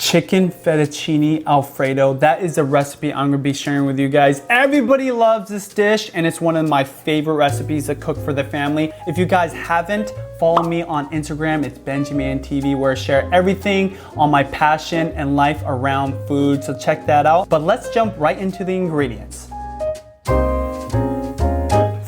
chicken fettuccine Alfredo. That is the recipe I'm gonna be sharing with you guys. Everybody loves this dish and it's one of my favorite recipes to cook for the family. If you guys haven't, follow me on Instagram. It's BenjiManTV, where I share everything on my passion and life around food. So check that out. But let's jump right into the ingredients.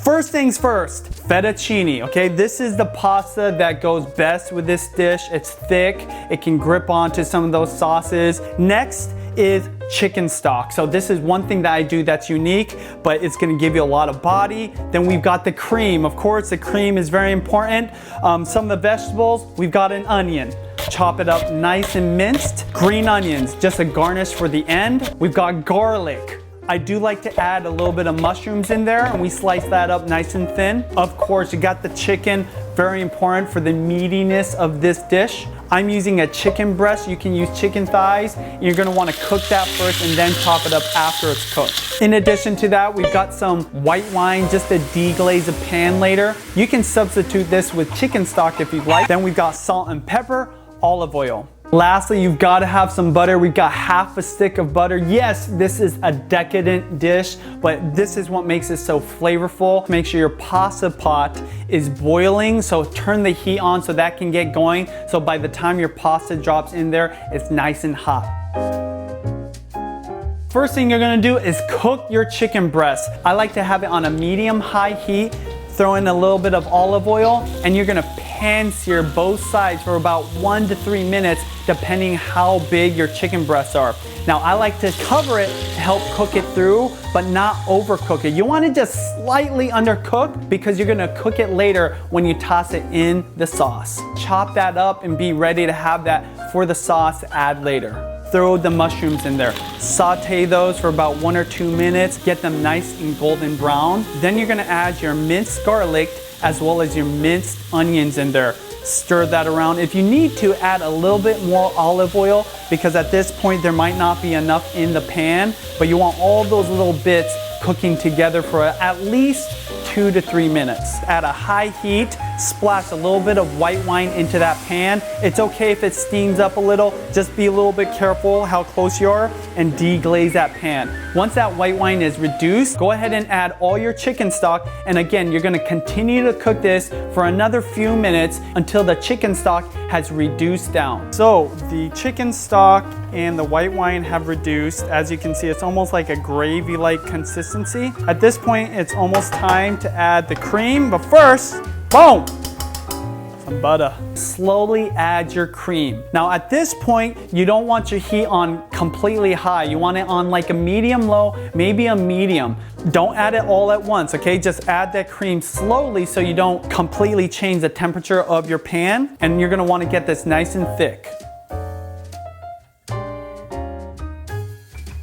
First things first, fettuccine, okay? This is the pasta that goes best with this dish. It's thick, it can grip onto some of those sauces. Next is chicken stock. So this is one thing that I do that's unique, but it's gonna give you a lot of body. Then we've got the cream. Of course, the cream is very important. Some of the vegetables, we've got an onion. Chop it up nice and minced. Green onions, just a garnish for the end. We've got garlic. I do like to add a little bit of mushrooms in there, and we slice that up nice and thin. Of course, you got the chicken, very important for the meatiness of this dish. I'm using a chicken breast. You can use chicken thighs. You're gonna wanna cook that first and then chop it up after it's cooked. In addition to that, we've got some white wine just to deglaze the pan later. You can substitute this with chicken stock if you'd like. Then we've got salt and pepper, olive oil. Lastly, you've got to have some butter. We've got half a stick of butter. Yes, this is a decadent dish, but this is what makes it so flavorful. Make sure your pasta pot is boiling, so turn the heat on so that can get going. So by the time your pasta drops in there, it's nice and hot. First thing you're gonna do is cook your chicken breast. I like to have it on a medium-high heat. Throw in a little bit of olive oil, and you're gonna pan sear both sides for about 1 to 3 minutes, depending how big your chicken breasts are. Now, I like to cover it to help cook it through, but not overcook it. You want to just slightly undercook because you're gonna cook it later when you toss it in the sauce. Chop that up and be ready to have that for the sauce to add later. Throw the mushrooms in there. Saute those for about 1 or 2 minutes. Get them nice and golden brown. Then you're gonna add your minced garlic as well as your minced onions in there. Stir that around. If you need to, add a little bit more olive oil because at this point there might not be enough in the pan, but you want all those little bits cooking together for at least 2 to 3 minutes. At a high heat, splash a little bit of white wine into that pan. It's okay if it steams up a little, just be a little bit careful how close you are and deglaze that pan. Once that white wine is reduced, go ahead and add all your chicken stock, and again, you're gonna continue to cook this for another few minutes until the chicken stock has reduced down. So the chicken stock and the white wine have reduced. As you can see, it's almost like a gravy-like consistency. At this point, it's almost time to add the cream, but first, boom, some butter. Slowly add your cream. Now at this point, you don't want your heat on completely high. You want it on like a medium-low, maybe a medium. Don't add it all at once, okay? Just add that cream slowly so you don't completely change the temperature of your pan, and you're gonna wanna get this nice and thick.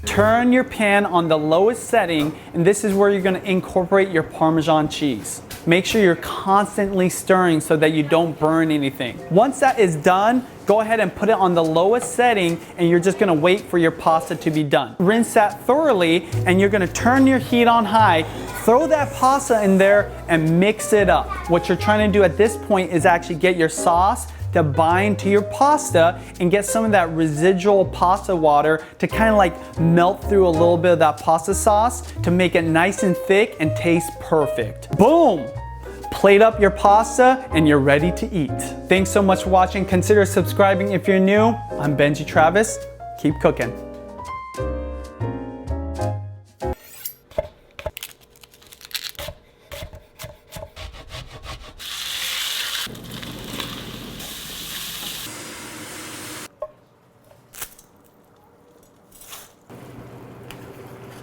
Turn your pan on the lowest setting, and this is where you're gonna incorporate your Parmesan cheese. Make sure you're constantly stirring so that you don't burn anything. Once that is done, go ahead and put it on the lowest setting, and you're just gonna wait for your pasta to be done. Rinse that thoroughly, and you're gonna turn your heat on high, throw that pasta in there, and mix it up. What you're trying to do at this point is actually get your sauce to bind to your pasta and get some of that residual pasta water to kind of like melt through a little bit of that pasta sauce to make it nice and thick and taste perfect. Boom! Plate up your pasta and you're ready to eat. Thanks so much for watching. Consider subscribing if you're new. I'm Benji Travis. Keep cooking.